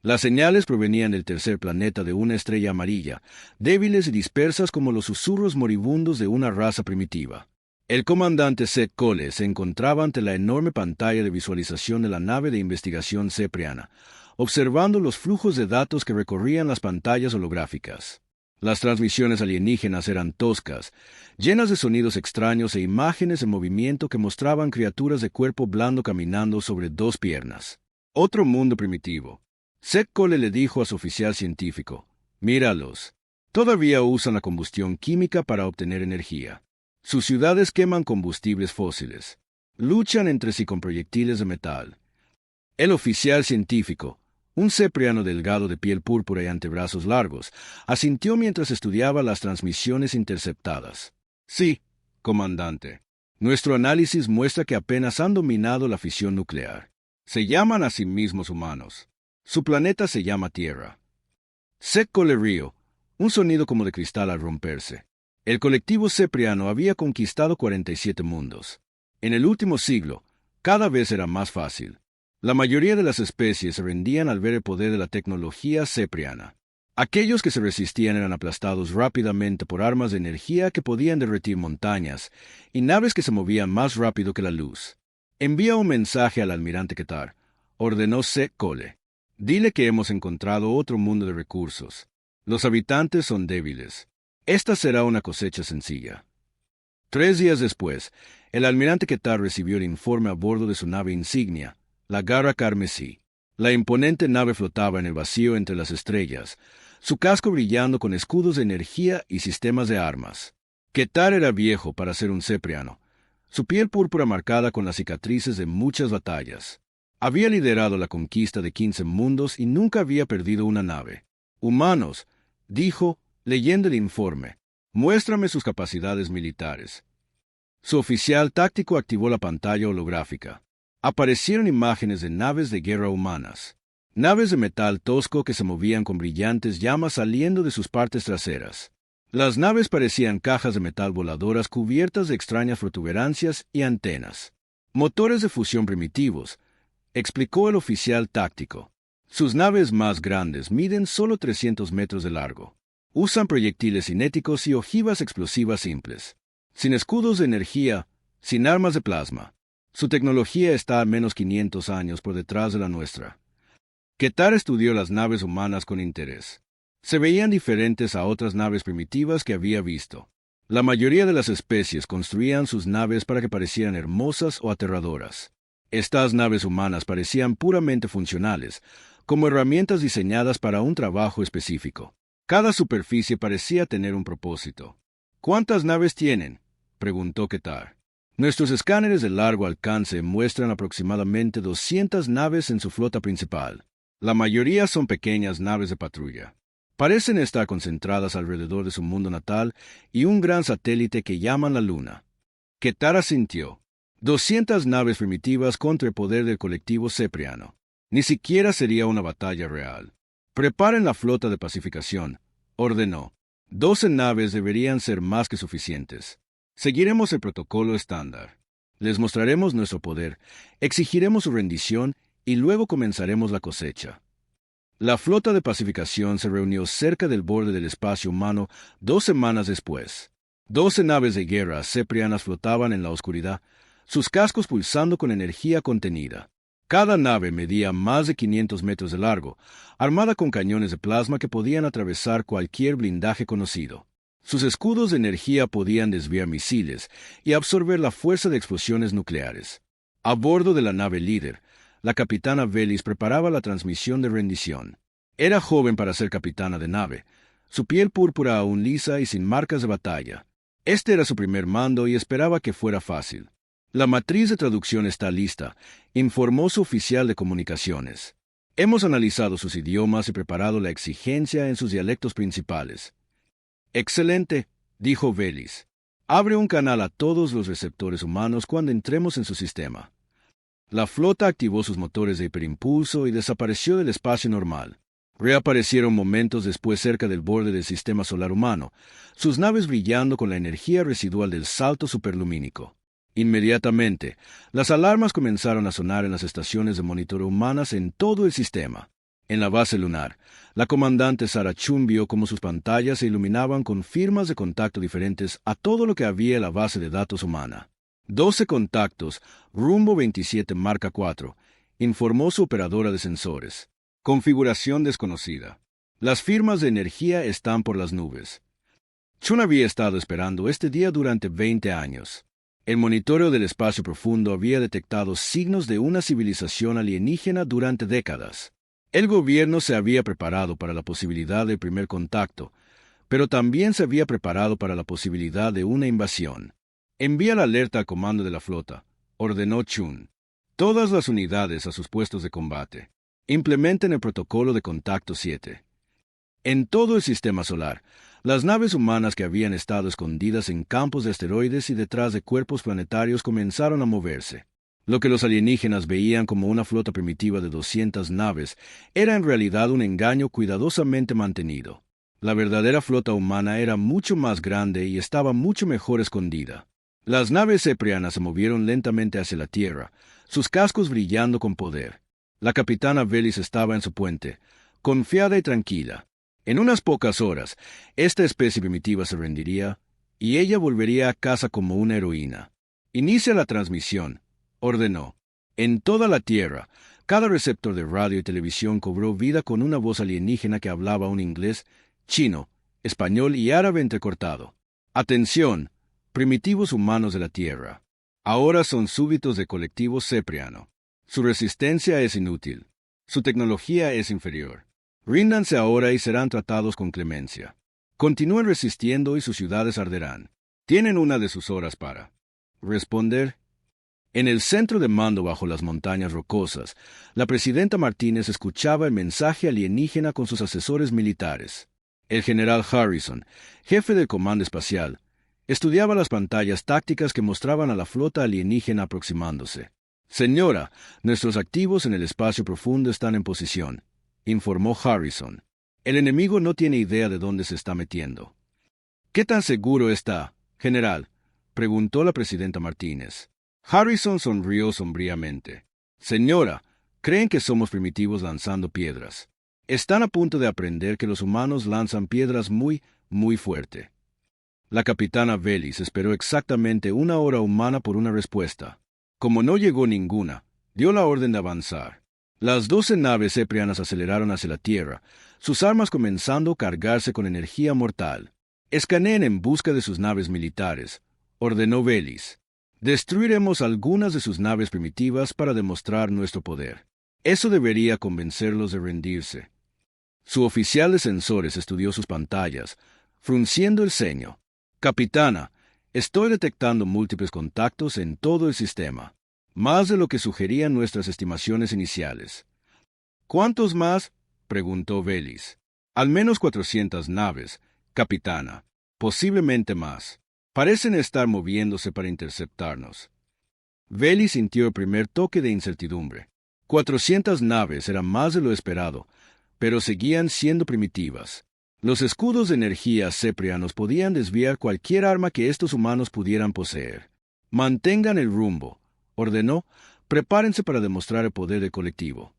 Las señales provenían del tercer planeta de una estrella amarilla, débiles y dispersas como los susurros moribundos de una raza primitiva. El comandante Seth Cole se encontraba ante la enorme pantalla de visualización de la nave de investigación Cepriana, observando los flujos de datos que recorrían las pantallas holográficas. Las transmisiones alienígenas eran toscas, llenas de sonidos extraños e imágenes de movimiento que mostraban criaturas de cuerpo blando caminando sobre dos piernas. Otro mundo primitivo. Seth Cole le dijo a su oficial científico: «Míralos. Todavía usan la combustión química para obtener energía. Sus ciudades queman combustibles fósiles. Luchan entre sí con proyectiles de metal». El oficial científico, un cepriano delgado de piel púrpura y antebrazos largos, asintió mientras estudiaba las transmisiones interceptadas. «Sí, comandante. Nuestro análisis muestra que apenas han dominado la fisión nuclear. Se llaman a sí mismos humanos. Su planeta se llama Tierra». Seth Cole rió, un sonido como de cristal al romperse. El colectivo cepriano había conquistado 47 mundos. En el último siglo, cada vez era más fácil. La mayoría de las especies se rendían al ver el poder de la tecnología cepriana. Aquellos que se resistían eran aplastados rápidamente por armas de energía que podían derretir montañas y naves que se movían más rápido que la luz. «Envía un mensaje al almirante Ketar», ordenó Seth Cole. «Dile que hemos encontrado otro mundo de recursos. Los habitantes son débiles. Esta será una cosecha sencilla». 3 días después, el almirante Ketar recibió el informe a bordo de su nave insignia, la Garra Carmesí. La imponente nave flotaba en el vacío entre las estrellas, su casco brillando con escudos de energía y sistemas de armas. Ketar era viejo para ser un cepriano, su piel púrpura marcada con las cicatrices de muchas batallas. Había liderado la conquista de 15 mundos y nunca había perdido una nave. «Humanos», dijo, leyendo el informe, «muéstrame sus capacidades militares». Su oficial táctico activó la pantalla holográfica. Aparecieron imágenes de naves de guerra humanas. Naves de metal tosco que se movían con brillantes llamas saliendo de sus partes traseras. Las naves parecían cajas de metal voladoras cubiertas de extrañas protuberancias y antenas. «Motores de fusión primitivos», explicó el oficial táctico. «Sus naves más grandes miden solo 300 metros de largo. Usan proyectiles cinéticos y ojivas explosivas simples. Sin escudos de energía, sin armas de plasma. Su tecnología está a menos 500 años por detrás de la nuestra». Ketar estudió las naves humanas con interés. Se veían diferentes a otras naves primitivas que había visto. La mayoría de las especies construían sus naves para que parecieran hermosas o aterradoras. Estas naves humanas parecían puramente funcionales, como herramientas diseñadas para un trabajo específico. Cada superficie parecía tener un propósito. «¿Cuántas naves tienen?», preguntó Ketar. «Nuestros escáneres de largo alcance muestran aproximadamente 200 naves en su flota principal. La mayoría son pequeñas naves de patrulla. Parecen estar concentradas alrededor de su mundo natal y un gran satélite que llaman la Luna». Ketar asintió. 200 naves primitivas contra el poder del colectivo cepriano. Ni siquiera sería una batalla real. «Preparen la flota de pacificación», ordenó. 12 naves deberían ser más que suficientes. Seguiremos el protocolo estándar. Les mostraremos nuestro poder, exigiremos su rendición y luego comenzaremos la cosecha. La flota de pacificación se reunió cerca del borde del espacio humano 2 semanas después. 12 naves de guerra ceprianas flotaban en la oscuridad, sus cascos pulsando con energía contenida. Cada nave medía más de 500 metros de largo, armada con cañones de plasma que podían atravesar cualquier blindaje conocido. Sus escudos de energía podían desviar misiles y absorber la fuerza de explosiones nucleares. A bordo de la nave líder, la capitana Velis preparaba la transmisión de rendición. Era joven para ser capitana de nave, su piel púrpura aún lisa y sin marcas de batalla. Este era su primer mando y esperaba que fuera fácil. «La matriz de traducción está lista», informó su oficial de comunicaciones. «Hemos analizado sus idiomas y preparado la exigencia en sus dialectos principales». «Excelente», dijo Velis. «Abre un canal a todos los receptores humanos cuando entremos en su sistema». La flota activó sus motores de hiperimpulso y desapareció del espacio normal. Reaparecieron momentos después cerca del borde del sistema solar humano, sus naves brillando con la energía residual del salto superlumínico. Inmediatamente, las alarmas comenzaron a sonar en las estaciones de monitoreo humanas en todo el sistema. En la base lunar, la comandante Sarah Chun vio cómo sus pantallas se iluminaban con firmas de contacto diferentes a todo lo que había en la base de datos humana. 12 contactos, rumbo 27 marca 4, informó su operadora de sensores. Configuración desconocida. Las firmas de energía están por las nubes. Chun había estado esperando este día durante 20 años. El monitoreo del espacio profundo había detectado signos de una civilización alienígena durante décadas. El gobierno se había preparado para la posibilidad del primer contacto, pero también se había preparado para la posibilidad de una invasión. Envía la alerta al comando de la flota, ordenó Chun. Todas las unidades a sus puestos de combate. Implementen el protocolo de contacto 7. En todo el sistema solar, las naves humanas que habían estado escondidas en campos de asteroides y detrás de cuerpos planetarios comenzaron a moverse. Lo que los alienígenas veían como una flota primitiva de 200 naves era en realidad un engaño cuidadosamente mantenido. La verdadera flota humana era mucho más grande y estaba mucho mejor escondida. Las naves ceprianas se movieron lentamente hacia la Tierra, sus cascos brillando con poder. La capitana Velis estaba en su puente, confiada y tranquila. En unas pocas horas, esta especie primitiva se rendiría y ella volvería a casa como una heroína. Inicia la transmisión, ordenó. En toda la Tierra, cada receptor de radio y televisión cobró vida con una voz alienígena que hablaba un inglés, chino, español y árabe entrecortado. Atención, primitivos humanos de la Tierra. Ahora son súbditos de colectivo cepriano. Su resistencia es inútil. Su tecnología es inferior. Ríndanse ahora y serán tratados con clemencia. Continúen resistiendo y sus ciudades arderán. Tienen una de sus horas para responder. En el centro de mando bajo las montañas rocosas, la presidenta Martínez escuchaba el mensaje alienígena con sus asesores militares. El general Harrison, jefe del Comando Espacial, estudiaba las pantallas tácticas que mostraban a la flota alienígena aproximándose. Señora, nuestros activos en el espacio profundo están en posición, informó Harrison. El enemigo no tiene idea de dónde se está metiendo. ¿Qué tan seguro está, general?, preguntó la presidenta Martínez. Harrison sonrió sombríamente. Señora, creen que somos primitivos lanzando piedras. Están a punto de aprender que los humanos lanzan piedras muy, muy fuerte. La capitana Velis esperó exactamente 1 hora humana por una respuesta. Como no llegó ninguna, dio la orden de avanzar. Las 12 naves ceprianas aceleraron hacia la Tierra, sus armas comenzando a cargarse con energía mortal. Escaneen en busca de sus naves militares, ordenó Velis. Destruiremos algunas de sus naves primitivas para demostrar nuestro poder. Eso debería convencerlos de rendirse. Su oficial de sensores estudió sus pantallas, frunciendo el ceño. Capitana, estoy detectando múltiples contactos en todo el sistema. Más de lo que sugerían nuestras estimaciones iniciales. ¿Cuántos más?, preguntó Velis. Al menos 400 naves, capitana. Posiblemente más. Parecen estar moviéndose para interceptarnos. Velis sintió el primer toque de incertidumbre. 400 naves eran más de lo esperado, pero seguían siendo primitivas. Los escudos de energía ceprianos podían desviar cualquier arma que estos humanos pudieran poseer. Mantengan el rumbo, ordenó. Prepárense para demostrar el poder del colectivo.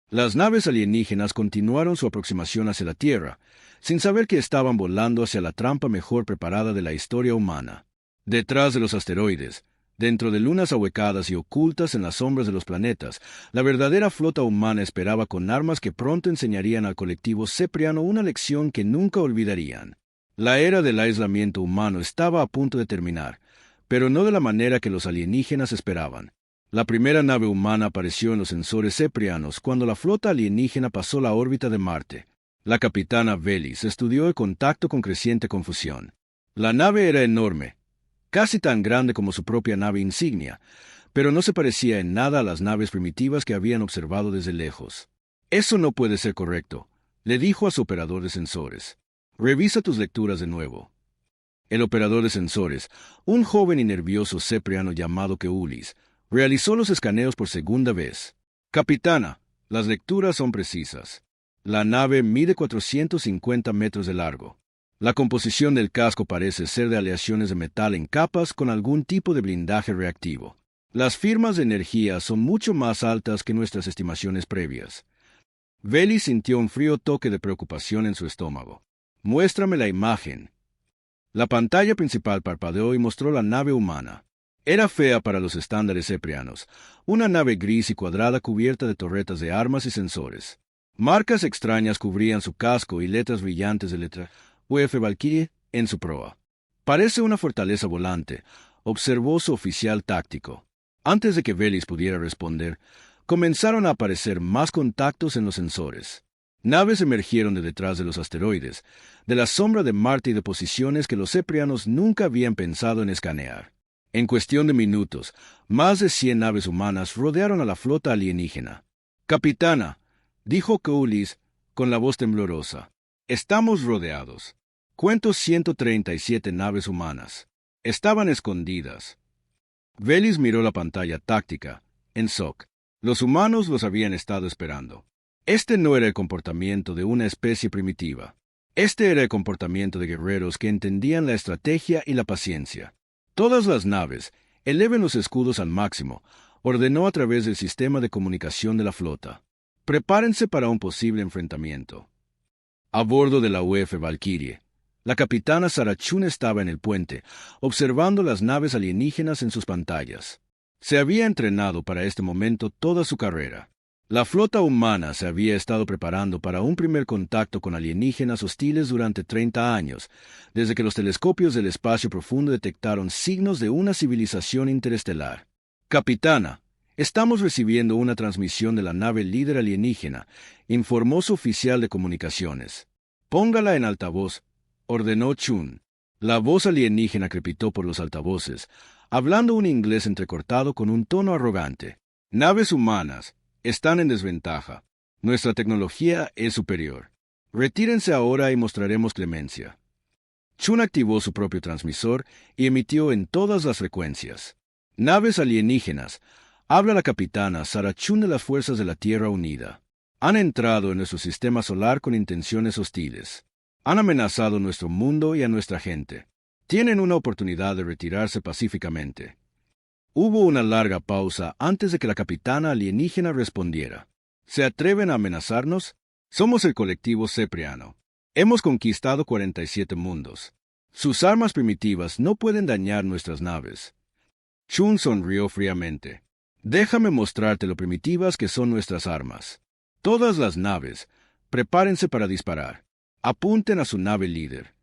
Las naves alienígenas continuaron su aproximación hacia la Tierra, sin saber que estaban volando hacia la trampa mejor preparada de la historia humana. Detrás de los asteroides, dentro de lunas ahuecadas y ocultas en las sombras de los planetas, la verdadera flota humana esperaba con armas que pronto enseñarían al colectivo cepriano una lección que nunca olvidarían. La era del aislamiento humano estaba a punto de terminar, pero no de la manera que los alienígenas esperaban. La primera nave humana apareció en los sensores ceprianos cuando la flota alienígena pasó la órbita de Marte. La capitana Velis estudió el contacto con creciente confusión. La nave era enorme, casi tan grande como su propia nave insignia, pero no se parecía en nada a las naves primitivas que habían observado desde lejos. Eso no puede ser correcto, le dijo a su operador de sensores. Revisa tus lecturas de nuevo. El operador de sensores, un joven y nervioso cepriano llamado Keulis, realizó los escaneos por segunda vez. Capitana, las lecturas son precisas. La nave mide 450 metros de largo. La composición del casco parece ser de aleaciones de metal en capas con algún tipo de blindaje reactivo. Las firmas de energía son mucho más altas que nuestras estimaciones previas. Velis sintió un frío toque de preocupación en su estómago. «Muéstrame la imagen». La pantalla principal parpadeó y mostró la nave humana. Era fea para los estándares ceprianos, una nave gris y cuadrada cubierta de torretas de armas y sensores. Marcas extrañas cubrían su casco y letras brillantes de letra UF Valkyrie en su proa. «Parece una fortaleza volante», observó su oficial táctico. Antes de que Velis pudiera responder, comenzaron a aparecer más contactos en los sensores. Naves emergieron de detrás de los asteroides, de la sombra de Marte y de posiciones que los ceprianos nunca habían pensado en escanear. En cuestión de minutos, más de 100 naves humanas rodearon a la flota alienígena. «Capitana», dijo Coulis con la voz temblorosa, «estamos rodeados. Cuento 137 naves humanas. Estaban escondidas». Velis miró la pantalla táctica, en shock. Los humanos los habían estado esperando. Este no era el comportamiento de una especie primitiva. Este era el comportamiento de guerreros que entendían la estrategia y la paciencia. «Todas las naves, eleven los escudos al máximo», ordenó a través del sistema de comunicación de la flota. «Prepárense para un posible enfrentamiento». A bordo de la UF Valkyrie, la capitana Sarah Chun estaba en el puente, observando las naves alienígenas en sus pantallas. Se había entrenado para este momento toda su carrera. La flota humana se había estado preparando para un primer contacto con alienígenas hostiles durante 30 años, desde que los telescopios del espacio profundo detectaron signos de una civilización interestelar. «Capitana, estamos recibiendo una transmisión de la nave líder alienígena», informó su oficial de comunicaciones. «Póngala en altavoz», ordenó Chun. La voz alienígena crepitó por los altavoces, hablando un inglés entrecortado con un tono arrogante. «Naves humanas están en desventaja. Nuestra tecnología es superior. Retírense ahora y mostraremos clemencia». Chun activó su propio transmisor y emitió en todas las frecuencias. «Naves alienígenas, habla la capitana Sarah Chun de las Fuerzas de la Tierra Unida. Han entrado en nuestro sistema solar con intenciones hostiles. Han amenazado nuestro mundo y a nuestra gente. Tienen una oportunidad de retirarse pacíficamente». Hubo una larga pausa antes de que la capitana alienígena respondiera. «¿Se atreven a amenazarnos? Somos el colectivo cepriano. Hemos conquistado 47 mundos. Sus armas primitivas no pueden dañar nuestras naves». Chun sonrió fríamente. «Déjame mostrarte lo primitivas que son nuestras armas. Todas las naves, prepárense para disparar. Apunten a su nave líder».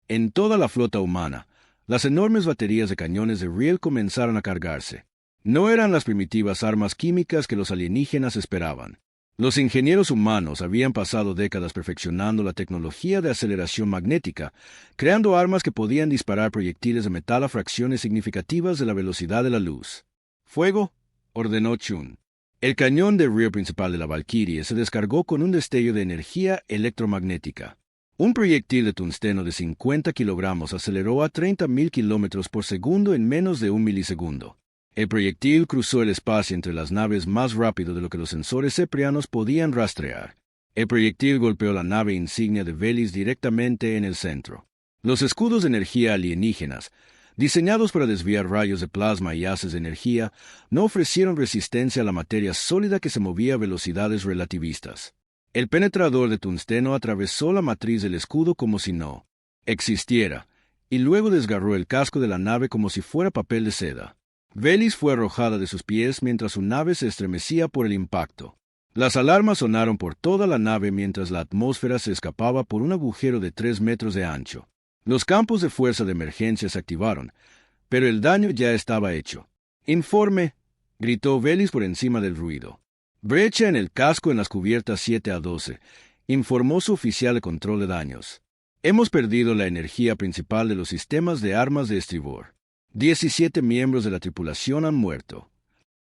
En toda la flota humana, las enormes baterías de cañones de riel comenzaron a cargarse. No eran las primitivas armas químicas que los alienígenas esperaban. Los ingenieros humanos habían pasado décadas perfeccionando la tecnología de aceleración magnética, creando armas que podían disparar proyectiles de metal a fracciones significativas de la velocidad de la luz. «Fuego», ordenó Chun. El cañón de riel principal de la Valkyrie se descargó con un destello de energía electromagnética. Un proyectil de tungsteno de 50 kilogramos aceleró a 30.000 kilómetros por segundo en menos de un milisegundo. El proyectil cruzó el espacio entre las naves más rápido de lo que los sensores ceprianos podían rastrear. El proyectil golpeó la nave insignia de Velis directamente en el centro. Los escudos de energía alienígenas, diseñados para desviar rayos de plasma y haces de energía, no ofrecieron resistencia a la materia sólida que se movía a velocidades relativistas. El penetrador de tungsteno atravesó la matriz del escudo como si no existiera, y luego desgarró el casco de la nave como si fuera papel de seda. Velis fue arrojada de sus pies mientras su nave se estremecía por el impacto. Las alarmas sonaron por toda la nave mientras la atmósfera se escapaba por un agujero de 3 metros de ancho. Los campos de fuerza de emergencia se activaron, pero el daño ya estaba hecho. «Informe», gritó Velis por encima del ruido. «Brecha en el casco en las cubiertas 7 a 12», informó su oficial de control de daños. «Hemos perdido la energía principal de los sistemas de armas de estribor. 17 miembros de la tripulación han muerto».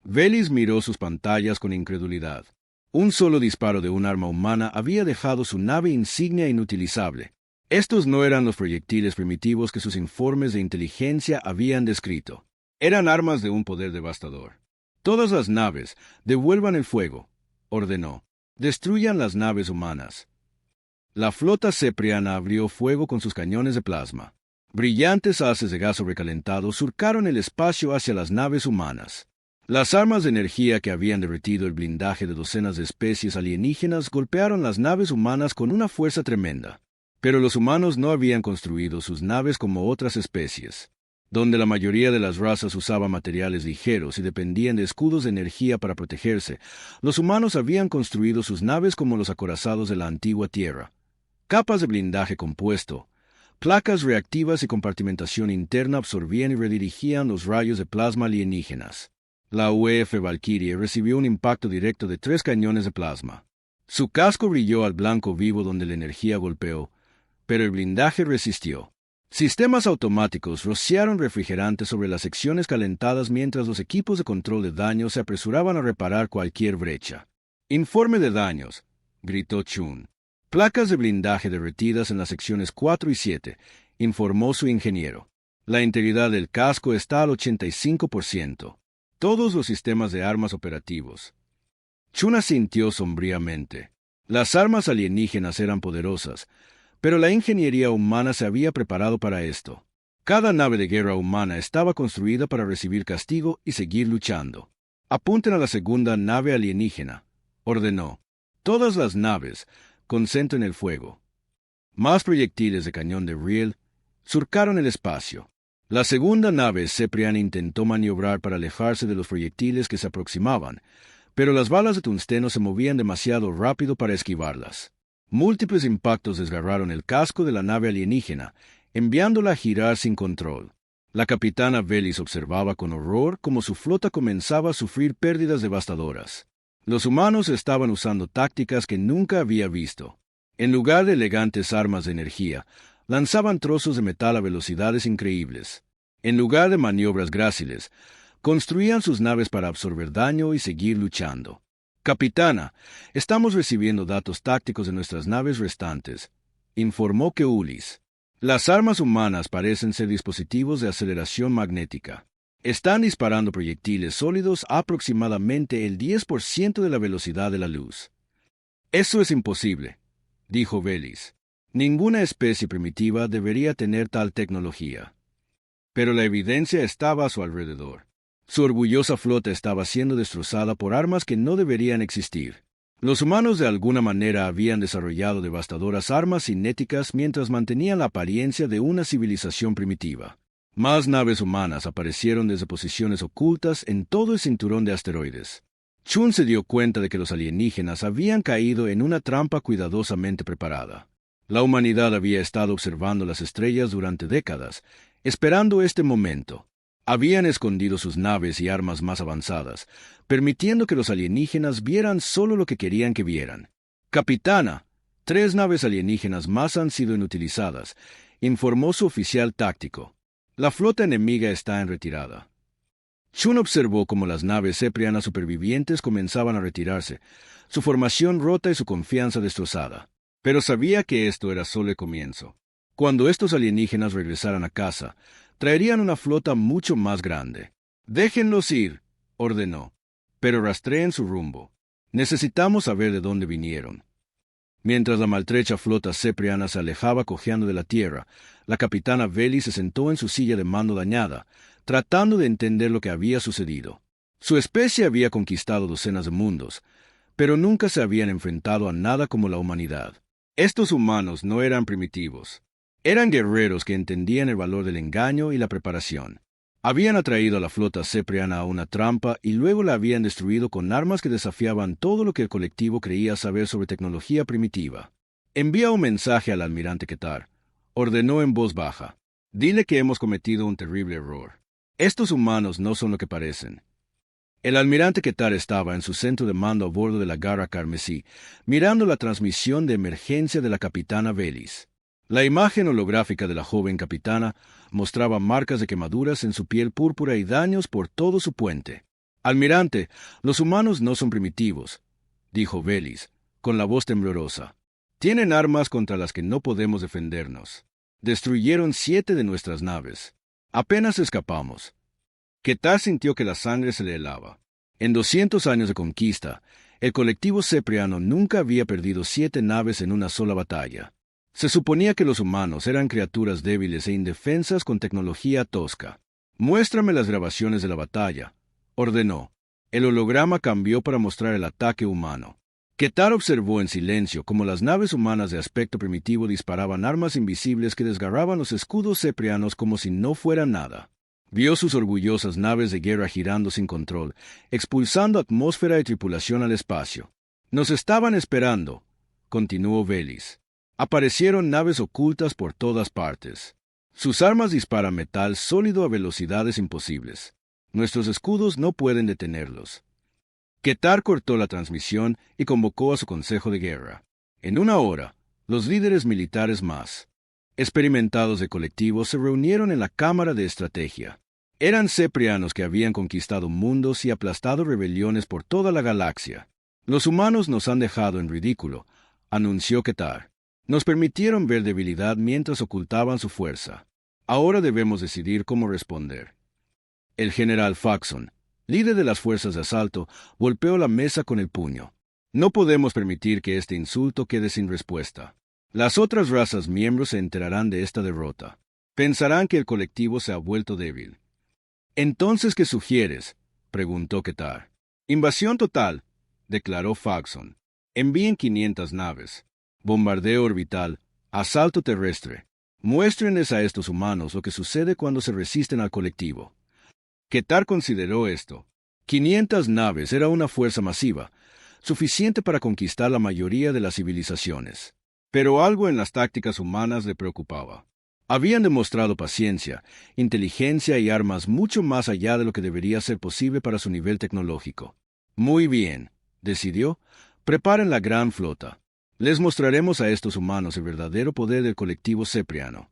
Velis miró sus pantallas con incredulidad. Un solo disparo de un arma humana había dejado su nave insignia inutilizable. Estos no eran los proyectiles primitivos que sus informes de inteligencia habían descrito. Eran armas de un poder devastador. «Todas las naves, devuelvan el fuego», ordenó. «Destruyan las naves humanas». La flota cepriana abrió fuego con sus cañones de plasma. Brillantes haces de gas sobrecalentado surcaron el espacio hacia las naves humanas. Las armas de energía que habían derretido el blindaje de docenas de especies alienígenas golpearon las naves humanas con una fuerza tremenda. Pero los humanos no habían construido sus naves como otras especies, donde la mayoría de las razas usaba materiales ligeros y dependían de escudos de energía para protegerse. Los humanos habían construido sus naves como los acorazados de la antigua Tierra. Capas de blindaje compuesto, placas reactivas y compartimentación interna absorbían y redirigían los rayos de plasma alienígenas. La UEF Valkyrie recibió un impacto directo de 3 cañones de plasma. Su casco brilló al blanco vivo donde la energía golpeó, pero el blindaje resistió. Sistemas automáticos rociaron refrigerante sobre las secciones calentadas mientras los equipos de control de daños se apresuraban a reparar cualquier brecha. «Informe de daños», gritó Chun. «Placas de blindaje derretidas en las secciones 4 y 7», informó su ingeniero. «La integridad del casco está al 85%. Todos los sistemas de armas operativos». Chun asintió sombríamente. Las armas alienígenas eran poderosas, pero la ingeniería humana se había preparado para esto. Cada nave de guerra humana estaba construida para recibir castigo y seguir luchando. «Apunten a la segunda nave alienígena», ordenó. «Todas las naves, concentren el fuego». Más proyectiles de cañón de riel surcaron el espacio. La segunda nave Ceprian intentó maniobrar para alejarse de los proyectiles que se aproximaban, pero las balas de tungsteno se movían demasiado rápido para esquivarlas. Múltiples impactos desgarraron el casco de la nave alienígena, enviándola a girar sin control. La capitana Velis observaba con horror cómo su flota comenzaba a sufrir pérdidas devastadoras. Los humanos estaban usando tácticas que nunca había visto. En lugar de elegantes armas de energía, lanzaban trozos de metal a velocidades increíbles. En lugar de maniobras gráciles, construían sus naves para absorber daño y seguir luchando. «Capitana, estamos recibiendo datos tácticos de nuestras naves restantes», informó Keulis. «Las armas humanas parecen ser dispositivos de aceleración magnética. Están disparando proyectiles sólidos a aproximadamente el 10% de la velocidad de la luz». «Eso es imposible», dijo Velis. «Ninguna especie primitiva debería tener tal tecnología». Pero la evidencia estaba a su alrededor. Su orgullosa flota estaba siendo destrozada por armas que no deberían existir. Los humanos de alguna manera habían desarrollado devastadoras armas cinéticas mientras mantenían la apariencia de una civilización primitiva. Más naves humanas aparecieron desde posiciones ocultas en todo el cinturón de asteroides. Chun se dio cuenta de que los alienígenas habían caído en una trampa cuidadosamente preparada. La humanidad había estado observando las estrellas durante décadas, esperando este momento. Habían escondido sus naves y armas más avanzadas, permitiendo que los alienígenas vieran solo lo que querían que vieran. «Capitana, 3 naves alienígenas más han sido inutilizadas», informó su oficial táctico. «La flota enemiga está en retirada». Chun observó cómo las naves ceprianas supervivientes comenzaban a retirarse, su formación rota y su confianza destrozada. Pero sabía que esto era solo el comienzo. Cuando estos alienígenas regresaran a casa, traerían una flota mucho más grande. «Déjenlos ir», ordenó, «pero rastreen su rumbo. Necesitamos saber de dónde vinieron». Mientras la maltrecha flota cepriana se alejaba cojeando de la tierra, la capitana Velis se sentó en su silla de mando dañada, tratando de entender lo que había sucedido. Su especie había conquistado docenas de mundos, pero nunca se habían enfrentado a nada como la humanidad. Estos humanos no eran primitivos. Eran guerreros que entendían el valor del engaño y la preparación. Habían atraído a la flota cepriana a una trampa y luego la habían destruido con armas que desafiaban todo lo que el colectivo creía saber sobre tecnología primitiva. «Envía un mensaje al almirante Ketar», ordenó en voz baja. «Dile que hemos cometido un terrible error. Estos humanos no son lo que parecen». El almirante Ketar estaba en su centro de mando a bordo de la Garra Carmesí, mirando la transmisión de emergencia de la capitana Velis. La imagen holográfica de la joven capitana mostraba marcas de quemaduras en su piel púrpura y daños por todo su puente. «Almirante, los humanos no son primitivos», dijo Velis, con la voz temblorosa. «Tienen armas contra las que no podemos defendernos. Destruyeron 7 de nuestras naves. Apenas escapamos». Ketar sintió que la sangre se le helaba. En 200 años de conquista, el colectivo cepriano nunca había perdido 7 naves en una sola batalla. Se suponía que los humanos eran criaturas débiles e indefensas con tecnología tosca. «Muéstrame las grabaciones de la batalla», ordenó. El holograma cambió para mostrar el ataque humano. Ketar observó en silencio cómo las naves humanas de aspecto primitivo disparaban armas invisibles que desgarraban los escudos ceprianos como si no fueran nada. Vio sus orgullosas naves de guerra girando sin control, expulsando atmósfera y tripulación al espacio. «Nos estaban esperando», continuó Velis. «Aparecieron naves ocultas por todas partes. Sus armas disparan metal sólido a velocidades imposibles. Nuestros escudos no pueden detenerlos». Ketar cortó la transmisión y convocó a su consejo de guerra. En una hora, los líderes militares más experimentados de colectivo se reunieron en la Cámara de Estrategia. Eran ceprianos que habían conquistado mundos y aplastado rebeliones por toda la galaxia. «Los humanos nos han dejado en ridículo», anunció Ketar. «Nos permitieron ver debilidad mientras ocultaban su fuerza. Ahora debemos decidir cómo responder». El general Faxon, líder de las fuerzas de asalto, golpeó la mesa con el puño. «No podemos permitir que este insulto quede sin respuesta. Las otras razas miembros se enterarán de esta derrota. Pensarán que el colectivo se ha vuelto débil». «¿Entonces qué sugieres?», preguntó Ketar. «Invasión total», declaró Faxon. «Envíen 500 naves. Bombardeo orbital. Asalto terrestre. Muéstrenles a estos humanos lo que sucede cuando se resisten al colectivo». Ketar consideró esto. 500 naves era una fuerza masiva, suficiente para conquistar la mayoría de las civilizaciones. Pero algo en las tácticas humanas le preocupaba. Habían demostrado paciencia, inteligencia y armas mucho más allá de lo que debería ser posible para su nivel tecnológico. «Muy bien», decidió, «preparen la gran flota. Les mostraremos a estos humanos el verdadero poder del colectivo cepriano».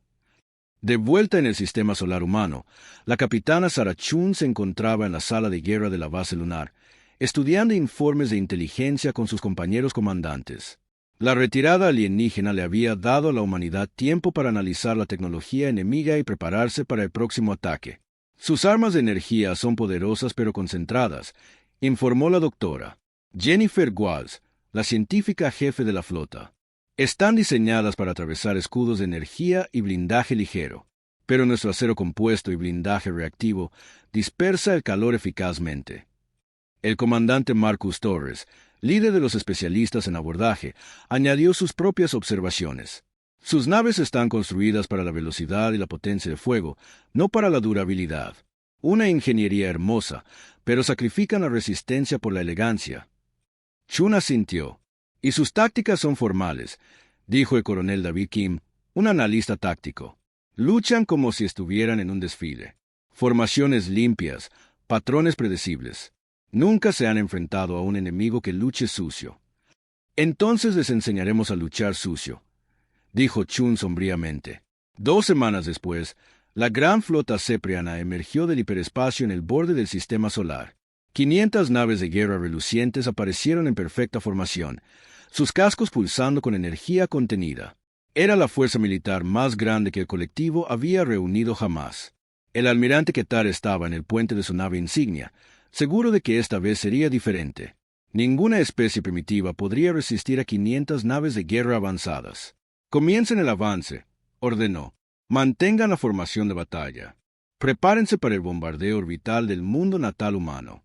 De vuelta en el sistema solar humano, la capitana Sarah Chun se encontraba en la sala de guerra de la base lunar, estudiando informes de inteligencia con sus compañeros comandantes. La retirada alienígena le había dado a la humanidad tiempo para analizar la tecnología enemiga y prepararse para el próximo ataque. «Sus armas de energía son poderosas pero concentradas», informó la doctora Jennifer Walls, la científica jefe de la flota. «Están diseñadas para atravesar escudos de energía y blindaje ligero, pero nuestro acero compuesto y blindaje reactivo dispersa el calor eficazmente». El comandante Marcus Torres, líder de los especialistas en abordaje, añadió sus propias observaciones. «Sus naves están construidas para la velocidad y la potencia de fuego, no para la durabilidad. Una ingeniería hermosa, pero sacrifican la resistencia por la elegancia». Chun asintió. «Y sus tácticas son formales», dijo el coronel David Kim, un analista táctico. «Luchan como si estuvieran en un desfile. Formaciones limpias, patrones predecibles. Nunca se han enfrentado a un enemigo que luche sucio». «Entonces les enseñaremos a luchar sucio», dijo Chun sombríamente. 2 semanas después, la gran flota cepriana emergió del hiperespacio en el borde del sistema solar. 500 naves de guerra relucientes aparecieron en perfecta formación, sus cascos pulsando con energía contenida. Era la fuerza militar más grande que el colectivo había reunido jamás. El almirante Ketar estaba en el puente de su nave insignia, seguro de que esta vez sería diferente. Ninguna especie primitiva podría resistir a 500 naves de guerra avanzadas. «Comiencen el avance», ordenó. «Mantengan la formación de batalla. Prepárense para el bombardeo orbital del mundo natal humano».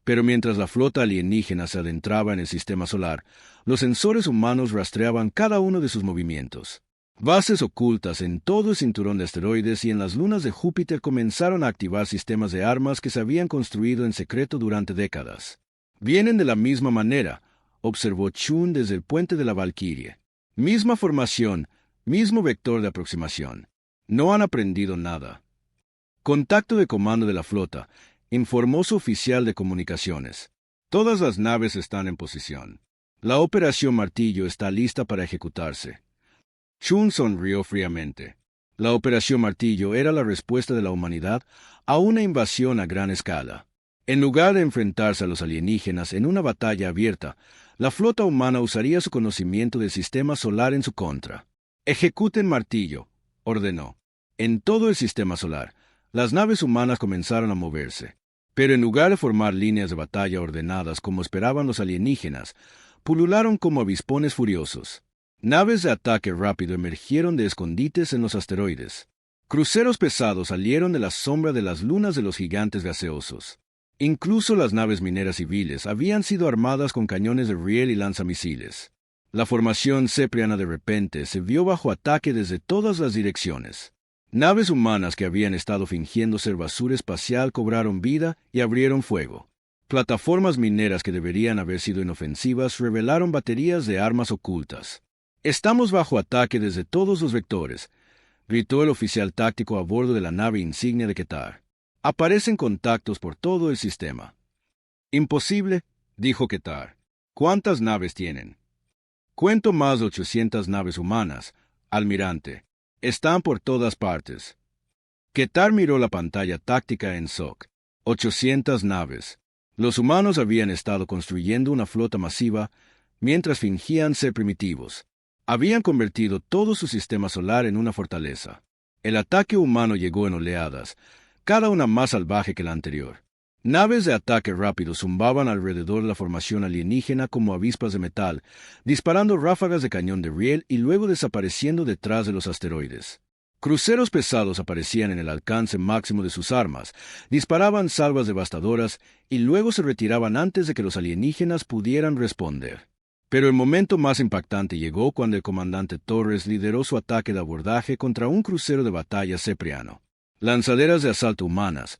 Pero mientras la flota alienígena se adentraba en el sistema solar, los sensores humanos rastreaban cada uno de sus movimientos. Bases ocultas en todo el cinturón de asteroides y en las lunas de Júpiter comenzaron a activar sistemas de armas que se habían construido en secreto durante décadas. «Vienen de la misma manera», observó Chun desde el puente de la Valquirie. «Misma formación, mismo vector de aproximación. No han aprendido nada». «Contacto de comando de la flota», informó su oficial de comunicaciones. «Todas las naves están en posición. La Operación Martillo está lista para ejecutarse». Chun sonrió fríamente. La Operación Martillo era la respuesta de la humanidad a una invasión a gran escala. En lugar de enfrentarse a los alienígenas en una batalla abierta, la flota humana usaría su conocimiento del sistema solar en su contra. «Ejecuten Martillo», ordenó. En todo el sistema solar, las naves humanas comenzaron a moverse. Pero en lugar de formar líneas de batalla ordenadas como esperaban los alienígenas, pulularon como avispones furiosos. Naves de ataque rápido emergieron de escondites en los asteroides. Cruceros pesados salieron de la sombra de las lunas de los gigantes gaseosos. Incluso las naves mineras civiles habían sido armadas con cañones de riel y lanzamisiles. La formación cepriana de repente se vio bajo ataque desde todas las direcciones. Naves humanas que habían estado fingiendo ser basura espacial cobraron vida y abrieron fuego. Plataformas mineras que deberían haber sido inofensivas revelaron baterías de armas ocultas. «Estamos bajo ataque desde todos los vectores», gritó el oficial táctico a bordo de la nave insignia de Ketar. «Aparecen contactos por todo el sistema». «Imposible», dijo Ketar. «¿Cuántas naves tienen?» «Cuento más de 800 naves humanas, almirante. Están por todas partes». Ketar miró la pantalla táctica en SOC. 800 naves. Los humanos habían estado construyendo una flota masiva mientras fingían ser primitivos. Habían convertido todo su sistema solar en una fortaleza. El ataque humano llegó en oleadas, cada una más salvaje que la anterior. Naves de ataque rápido zumbaban alrededor de la formación alienígena como avispas de metal, disparando ráfagas de cañón de riel y luego desapareciendo detrás de los asteroides. Cruceros pesados aparecían en el alcance máximo de sus armas, disparaban salvas devastadoras y luego se retiraban antes de que los alienígenas pudieran responder. Pero el momento más impactante llegó cuando el comandante Torres lideró su ataque de abordaje contra un crucero de batalla cepriano. Lanzaderas de asalto humanas,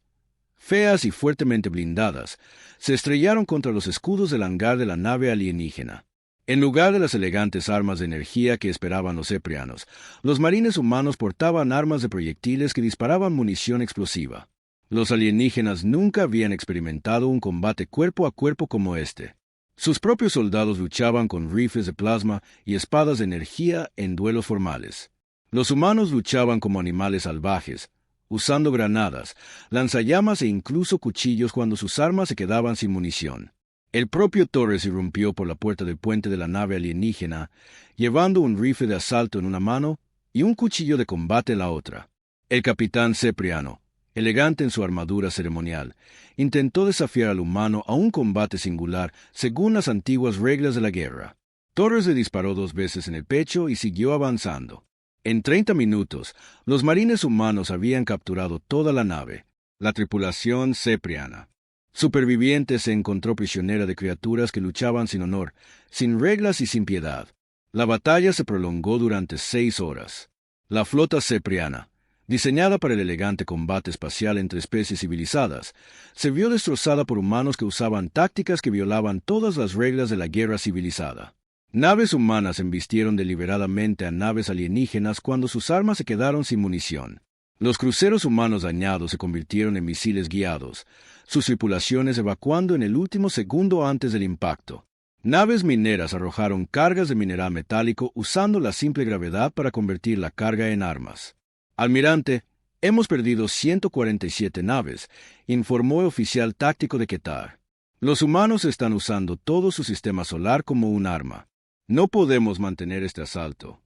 feas y fuertemente blindadas, se estrellaron contra los escudos del hangar de la nave alienígena. En lugar de las elegantes armas de energía que esperaban los ceprianos, los marines humanos portaban armas de proyectiles que disparaban munición explosiva. Los alienígenas nunca habían experimentado un combate cuerpo a cuerpo como este. Sus propios soldados luchaban con rifles de plasma y espadas de energía en duelos formales. Los humanos luchaban como animales salvajes, usando granadas, lanzallamas e incluso cuchillos cuando sus armas se quedaban sin munición. El propio Torres irrumpió por la puerta del puente de la nave alienígena, llevando un rifle de asalto en una mano y un cuchillo de combate en la otra. El capitán cepriano, elegante en su armadura ceremonial, intentó desafiar al humano a un combate singular según las antiguas reglas de la guerra. Torres le disparó 2 veces en el pecho y siguió avanzando. En 30 minutos, los marines humanos habían capturado toda la nave, la tripulación cepriana. Superviviente se encontró prisionera de criaturas que luchaban sin honor, sin reglas y sin piedad. La batalla se prolongó durante 6 horas. La flota cepriana, diseñada para el elegante combate espacial entre especies civilizadas, se vio destrozada por humanos que usaban tácticas que violaban todas las reglas de la guerra civilizada. Naves humanas embistieron deliberadamente a naves alienígenas cuando sus armas se quedaron sin munición. Los cruceros humanos dañados se convirtieron en misiles guiados, sus tripulaciones evacuando en el último segundo antes del impacto. Naves mineras arrojaron cargas de mineral metálico usando la simple gravedad para convertir la carga en armas. «Almirante, hemos perdido 147 naves», informó el oficial táctico de Ketar. «Los humanos están usando todo su sistema solar como un arma. No podemos mantener este asalto».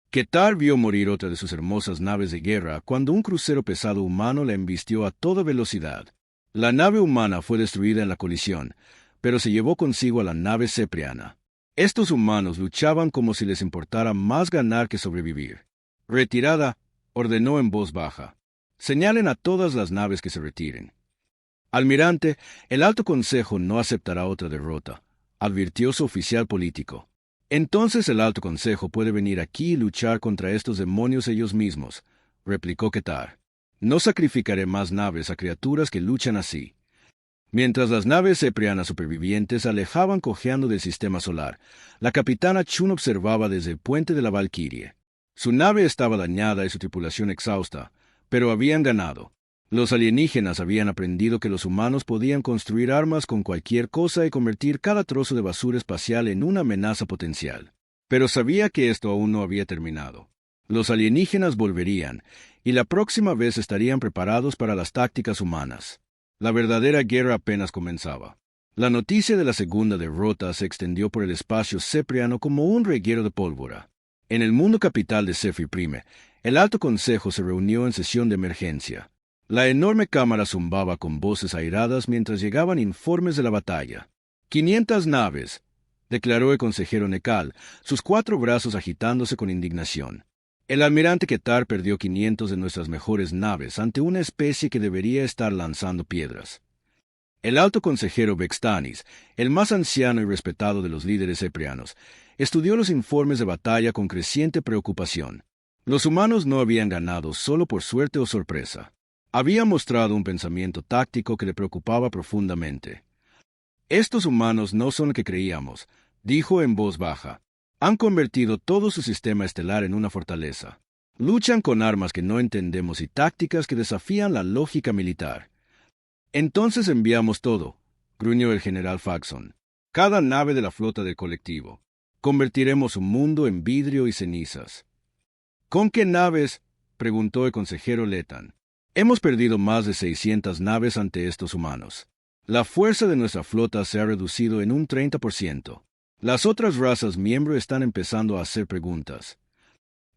Ketar vio morir otra de sus hermosas naves de guerra cuando un crucero pesado humano la embistió a toda velocidad. La nave humana fue destruida en la colisión, pero se llevó consigo a la nave cepriana. Estos humanos luchaban como si les importara más ganar que sobrevivir. «Retirada», ordenó en voz baja. «Señalen a todas las naves que se retiren». «Almirante, el Alto Consejo no aceptará otra derrota», advirtió su oficial político. «Entonces el Alto Consejo puede venir aquí y luchar contra estos demonios ellos mismos», replicó Ketar. «No sacrificaré más naves a criaturas que luchan así». Mientras las naves ceprianas supervivientes se alejaban cojeando del sistema solar, la capitana Chun observaba desde el puente de la Valquirie. Su nave estaba dañada y su tripulación exhausta, pero habían ganado. Los alienígenas habían aprendido que los humanos podían construir armas con cualquier cosa y convertir cada trozo de basura espacial en una amenaza potencial. Pero sabía que esto aún no había terminado. Los alienígenas volverían, y la próxima vez estarían preparados para las tácticas humanas. La verdadera guerra apenas comenzaba. La noticia de la segunda derrota se extendió por el espacio cepriano como un reguero de pólvora. En el mundo capital de Cephri Prime, el Alto Consejo se reunió en sesión de emergencia. La enorme cámara zumbaba con voces airadas mientras llegaban informes de la batalla. 500 naves, declaró el consejero Nekal, sus 4 brazos agitándose con indignación. El almirante Ketar perdió 500 de nuestras mejores naves ante una especie que debería estar lanzando piedras. El alto consejero Vextanis, el más anciano y respetado de los líderes ciprianos, estudió los informes de batalla con creciente preocupación. Los humanos no habían ganado solo por suerte o sorpresa. Habían mostrado un pensamiento táctico que le preocupaba profundamente. Estos humanos no son lo que creíamos, dijo en voz baja. Han convertido todo su sistema estelar en una fortaleza. Luchan con armas que no entendemos y tácticas que desafían la lógica militar. Entonces enviamos todo, gruñó el general Faxon. Cada nave de la flota del colectivo. Convertiremos un mundo en vidrio y cenizas. ¿Con qué naves?, preguntó el consejero Letan. Hemos perdido más de 600 naves ante estos humanos. La fuerza de nuestra flota se ha reducido en un 30%. Las otras razas miembro están empezando a hacer preguntas.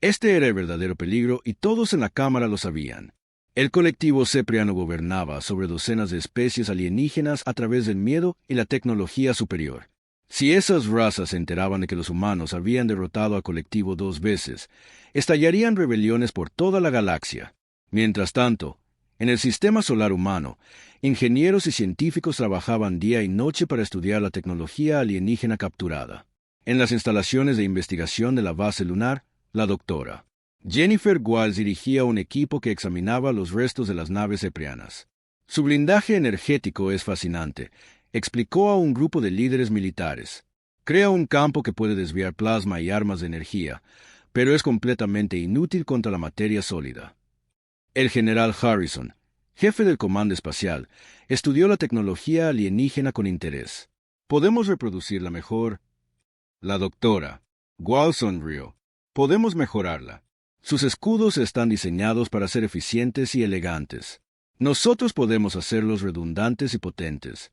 Este era el verdadero peligro y todos en la Cámara lo sabían. El colectivo cipriano gobernaba sobre docenas de especies alienígenas a través del miedo y la tecnología superior. Si esas razas se enteraban de que los humanos habían derrotado al colectivo 2 veces, estallarían rebeliones por toda la galaxia. Mientras tanto, en el sistema solar humano, ingenieros y científicos trabajaban día y noche para estudiar la tecnología alienígena capturada. En las instalaciones de investigación de la base lunar, la doctora Jennifer Walls dirigía un equipo que examinaba los restos de las naves ciprianas. Su blindaje energético es fascinante, explicó a un grupo de líderes militares. Crea un campo que puede desviar plasma y armas de energía, pero es completamente inútil contra la materia sólida. El general Harrison, jefe del Comando Espacial, estudió la tecnología alienígena con interés. ¿Podemos reproducirla mejor? La doctora Walls sonrió. Podemos mejorarla. Sus escudos están diseñados para ser eficientes y elegantes. Nosotros podemos hacerlos redundantes y potentes.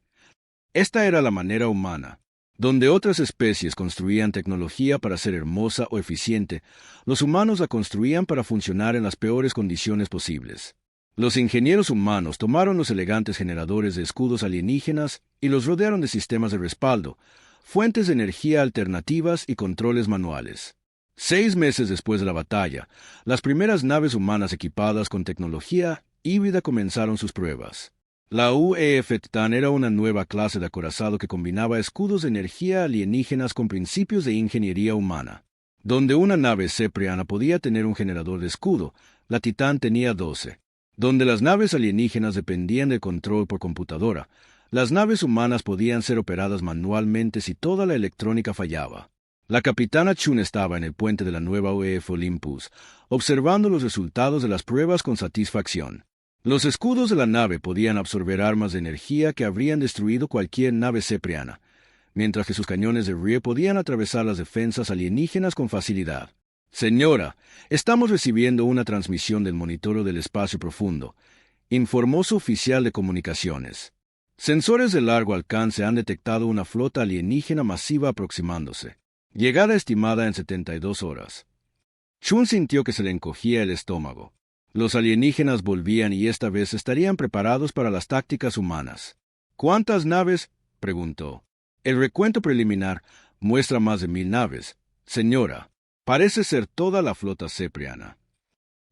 Esta era la manera humana. Donde otras especies construían tecnología para ser hermosa o eficiente, los humanos la construían para funcionar en las peores condiciones posibles. Los ingenieros humanos tomaron los elegantes generadores de escudos alienígenas y los rodearon de sistemas de respaldo, fuentes de energía alternativas y controles manuales. 6 meses después de la batalla, las primeras naves humanas equipadas con tecnología híbrida comenzaron sus pruebas. La UEF Titan era una nueva clase de acorazado que combinaba escudos de energía alienígenas con principios de ingeniería humana. Donde una nave cipriana podía tener un generador de escudo, la Titan tenía 12. Donde las naves alienígenas dependían del control por computadora, las naves humanas podían ser operadas manualmente si toda la electrónica fallaba. La capitana Chun estaba en el puente de la nueva UEF Olympus, observando los resultados de las pruebas con satisfacción. Los escudos de la nave podían absorber armas de energía que habrían destruido cualquier nave cipriana, mientras que sus cañones de río podían atravesar las defensas alienígenas con facilidad. Señora, estamos recibiendo una transmisión del monitoreo del espacio profundo, informó su oficial de comunicaciones. Sensores de largo alcance han detectado una flota alienígena masiva aproximándose. Llegada estimada en 72 horas. Chun sintió que se le encogía el estómago. Los alienígenas volvían y esta vez estarían preparados para las tácticas humanas. ¿Cuántas naves?, preguntó. El recuento preliminar muestra más de 1000 naves. Señora, parece ser toda la flota cipriana.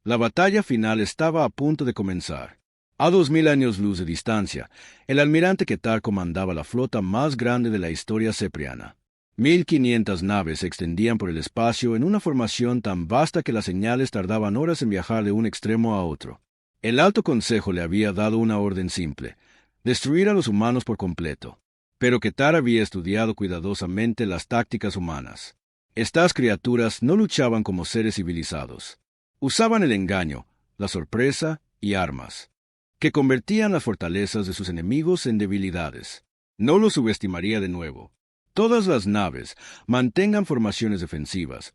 La batalla final estaba a punto de comenzar. A 2000 años luz de distancia, el almirante Ketar comandaba la flota más grande de la historia cipriana. 1500 naves se extendían por el espacio en una formación tan vasta que las señales tardaban horas en viajar de un extremo a otro. El Alto Consejo le había dado una orden simple: destruir a los humanos por completo. Pero Ketar había estudiado cuidadosamente las tácticas humanas. Estas criaturas no luchaban como seres civilizados. Usaban el engaño, la sorpresa y armas, que convertían las fortalezas de sus enemigos en debilidades. No lo subestimaría de nuevo. Todas las naves mantengan formaciones defensivas,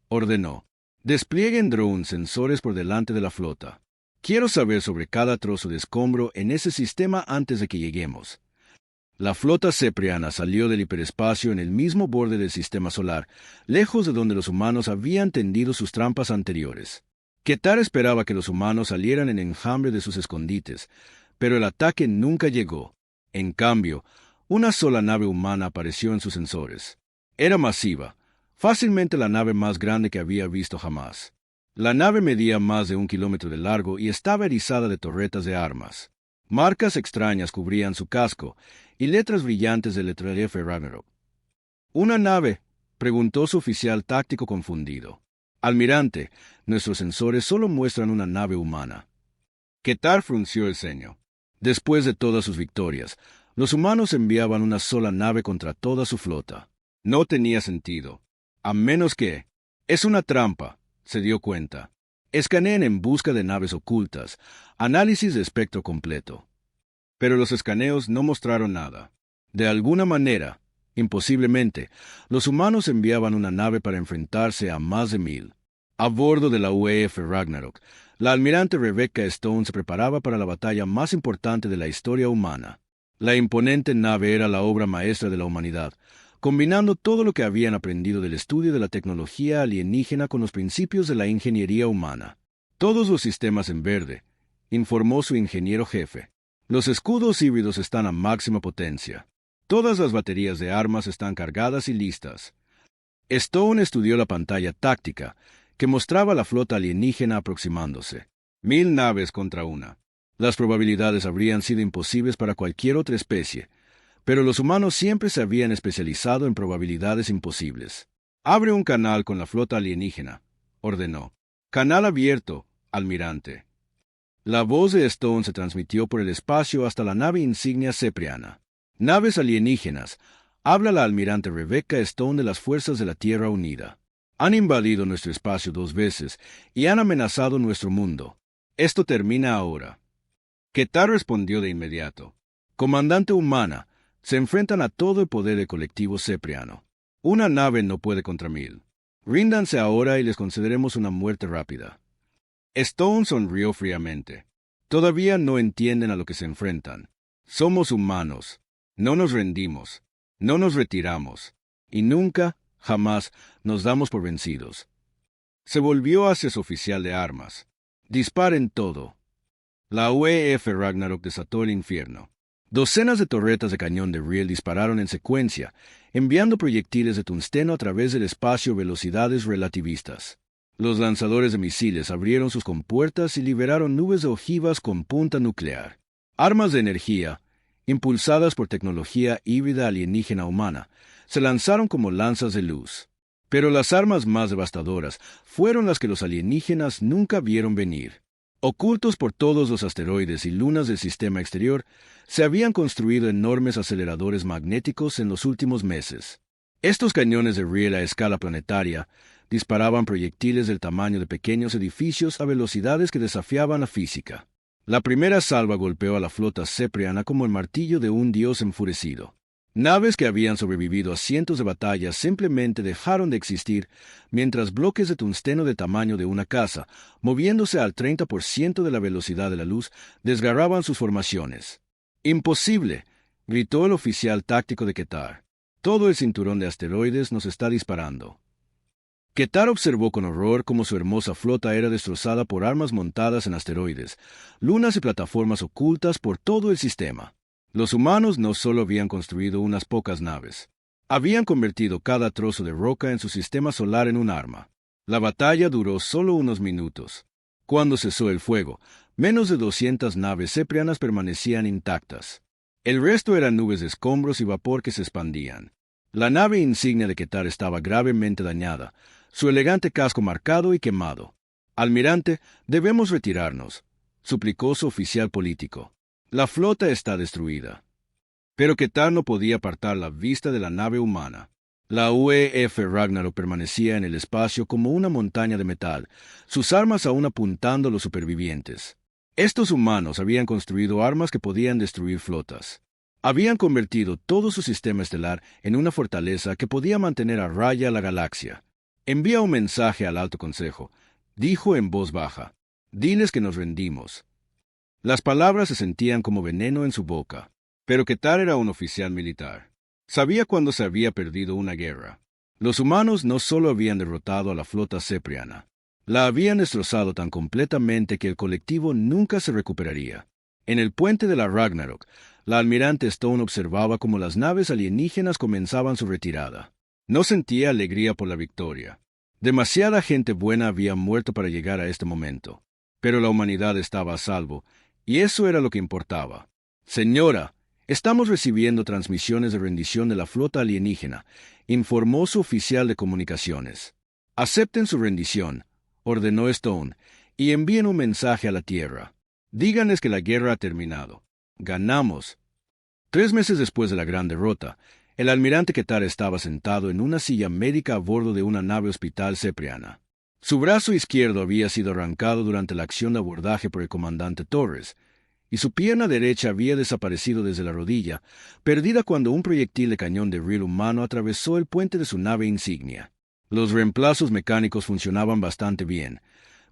ordenó. Desplieguen drones sensores por delante de la flota. Quiero saber sobre cada trozo de escombro en ese sistema antes de que lleguemos. La flota cipriana salió del hiperespacio en el mismo borde del sistema solar, lejos de donde los humanos habían tendido sus trampas anteriores. Ketar esperaba que los humanos salieran en enjambre de sus escondites, pero el ataque nunca llegó. En cambio, una sola nave humana apareció en sus sensores. Era masiva, fácilmente la nave más grande que había visto jamás. La nave medía más de 1 kilómetro de largo y estaba erizada de torretas de armas. Marcas extrañas cubrían su casco, y letras brillantes de letrería Ragnarok. ¿Una nave?, preguntó su oficial táctico confundido. Almirante, nuestros sensores solo muestran una nave humana. Ketar frunció el ceño. Después de todas sus victorias, los humanos enviaban una sola nave contra toda su flota. No tenía sentido. A menos que... Es una trampa, se dio cuenta. Escaneen en busca de naves ocultas, análisis de espectro completo. Pero los escaneos no mostraron nada. De alguna manera, imposiblemente, los humanos enviaban una nave para enfrentarse a más de 1000. A bordo de la UEF Ragnarok, la almirante Rebecca Stone se preparaba para la batalla más importante de la historia humana. La imponente nave era la obra maestra de la humanidad, combinando todo lo que habían aprendido del estudio de la tecnología alienígena con los principios de la ingeniería humana. Todos los sistemas en verde, informó su ingeniero jefe. Los escudos híbridos están a máxima potencia. Todas las baterías de armas están cargadas y listas. Stone estudió la pantalla táctica, que mostraba la flota alienígena aproximándose. 1000 naves contra una. Las probabilidades habrían sido imposibles para cualquier otra especie, pero los humanos siempre se habían especializado en probabilidades imposibles. Abre un canal con la flota alienígena, ordenó. Canal abierto, almirante. La voz de Stone se transmitió por el espacio hasta la nave insignia Cepriana. Naves alienígenas, habla la almirante Rebecca Stone de las Fuerzas de la Tierra Unida. Han invadido nuestro espacio 2 veces y han amenazado nuestro mundo. Esto termina ahora. Ketar respondió de inmediato. Comandante humana, se enfrentan a todo el poder del colectivo cepriano. Una nave no puede contra 1000. Ríndanse ahora y les concederemos una muerte rápida. Stone sonrió fríamente. Todavía no entienden a lo que se enfrentan. Somos humanos. No nos rendimos. No nos retiramos. Y nunca, jamás, nos damos por vencidos. Se volvió hacia su oficial de armas. Disparen todo. La UEF Ragnarok desató el infierno. Docenas de torretas de cañón de riel dispararon en secuencia, enviando proyectiles de tungsteno a través del espacio a velocidades relativistas. Los lanzadores de misiles abrieron sus compuertas y liberaron nubes de ojivas con punta nuclear. Armas de energía, impulsadas por tecnología híbrida alienígena humana, se lanzaron como lanzas de luz. Pero las armas más devastadoras fueron las que los alienígenas nunca vieron venir. Ocultos por todos los asteroides y lunas del sistema exterior, se habían construido enormes aceleradores magnéticos en los últimos meses. Estos cañones de riel a escala planetaria disparaban proyectiles del tamaño de pequeños edificios a velocidades que desafiaban la física. La primera salva golpeó a la flota cepriana como el martillo de un dios enfurecido. Naves que habían sobrevivido a cientos de batallas simplemente dejaron de existir, mientras bloques de tungsteno del tamaño de una casa, moviéndose al 30% de la velocidad de la luz, desgarraban sus formaciones. ¡Imposible!, gritó el oficial táctico de Ketar. Todo el cinturón de asteroides nos está disparando. Ketar observó con horror cómo su hermosa flota era destrozada por armas montadas en asteroides, lunas y plataformas ocultas por todo el sistema. Los humanos no solo habían construido unas pocas naves, habían convertido cada trozo de roca en su sistema solar en un arma. La batalla duró solo unos minutos. Cuando cesó el fuego, menos de 200 naves ceprianas permanecían intactas. El resto eran nubes de escombros y vapor que se expandían. La nave insignia de Ketar estaba gravemente dañada, su elegante casco marcado y quemado. Almirante, debemos retirarnos, suplicó su oficial político. La flota está destruida. Pero Ketar no podía apartar la vista de la nave humana. La UEF Ragnarok permanecía en el espacio como una montaña de metal, sus armas aún apuntando a los supervivientes. Estos humanos habían construido armas que podían destruir flotas. Habían convertido todo su sistema estelar en una fortaleza que podía mantener a raya la galaxia. Envía un mensaje al Alto Consejo, dijo en voz baja. Diles que nos rendimos. Las palabras se sentían como veneno en su boca. Pero Ketar era un oficial militar. Sabía cuándo se había perdido una guerra. Los humanos no solo habían derrotado a la flota cepriana, la habían destrozado tan completamente que el colectivo nunca se recuperaría. En el puente de la Ragnarok, la almirante Stone observaba cómo las naves alienígenas comenzaban su retirada. No sentía alegría por la victoria. Demasiada gente buena había muerto para llegar a este momento. Pero la humanidad estaba a salvo, Y eso era lo que importaba. Señora, estamos recibiendo transmisiones de rendición de la flota alienígena, informó su oficial de comunicaciones. Acepten su rendición, ordenó Stone, y envíen un mensaje a la Tierra. Díganles que la guerra ha terminado. Ganamos. 3 meses después de la gran derrota, el almirante Ketar estaba sentado en una silla médica a bordo de una nave hospital cepriana. Su brazo izquierdo había sido arrancado durante la acción de abordaje por el comandante Torres, y su pierna derecha había desaparecido desde la rodilla, perdida cuando un proyectil de cañón de riel humano atravesó el puente de su nave insignia. Los reemplazos mecánicos funcionaban bastante bien,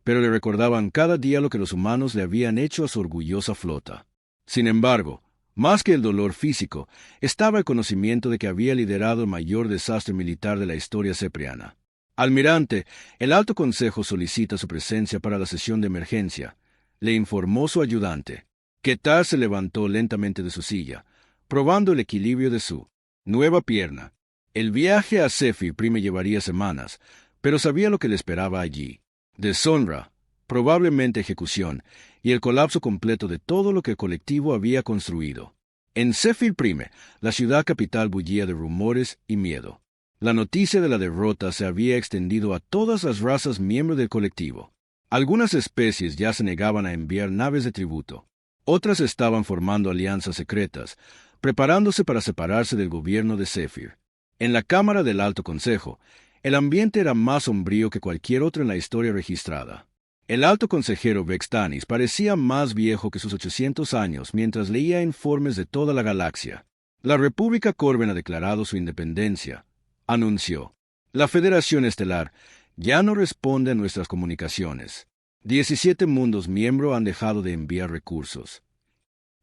pero le recordaban cada día lo que los humanos le habían hecho a su orgullosa flota. Sin embargo, más que el dolor físico, estaba el conocimiento de que había liderado el mayor desastre militar de la historia cepriana. Almirante, el Alto Consejo solicita su presencia para la sesión de emergencia, le informó su ayudante. Ketar se levantó lentamente de su silla, probando el equilibrio de su nueva pierna. El viaje a Zephyr Prime llevaría semanas, pero sabía lo que le esperaba allí. Deshonra, probablemente ejecución, y el colapso completo de todo lo que el colectivo había construido. En Zephyr Prime, la ciudad capital bullía de rumores y miedo. La noticia de la derrota se había extendido a todas las razas miembros del colectivo. Algunas especies ya se negaban a enviar naves de tributo. Otras estaban formando alianzas secretas, preparándose para separarse del gobierno de Zephyr. En la Cámara del Alto Consejo, el ambiente era más sombrío que cualquier otro en la historia registrada. El alto consejero Vextanis parecía más viejo que sus 800 años mientras leía informes de toda la galaxia. La República Corben ha declarado su independencia, anunció. La Federación Estelar ya no responde a nuestras comunicaciones. 17 mundos miembros han dejado de enviar recursos.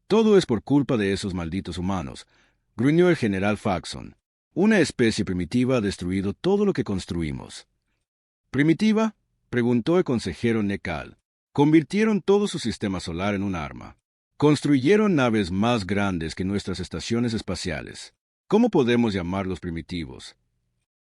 Todo es por culpa de esos malditos humanos, gruñó el general Faxon. Una especie primitiva ha destruido todo lo que construimos. ¿Primitiva?, preguntó el consejero Nekal. Convirtieron todo su sistema solar en un arma. Construyeron naves más grandes que nuestras estaciones espaciales. ¿Cómo podemos llamarlos primitivos?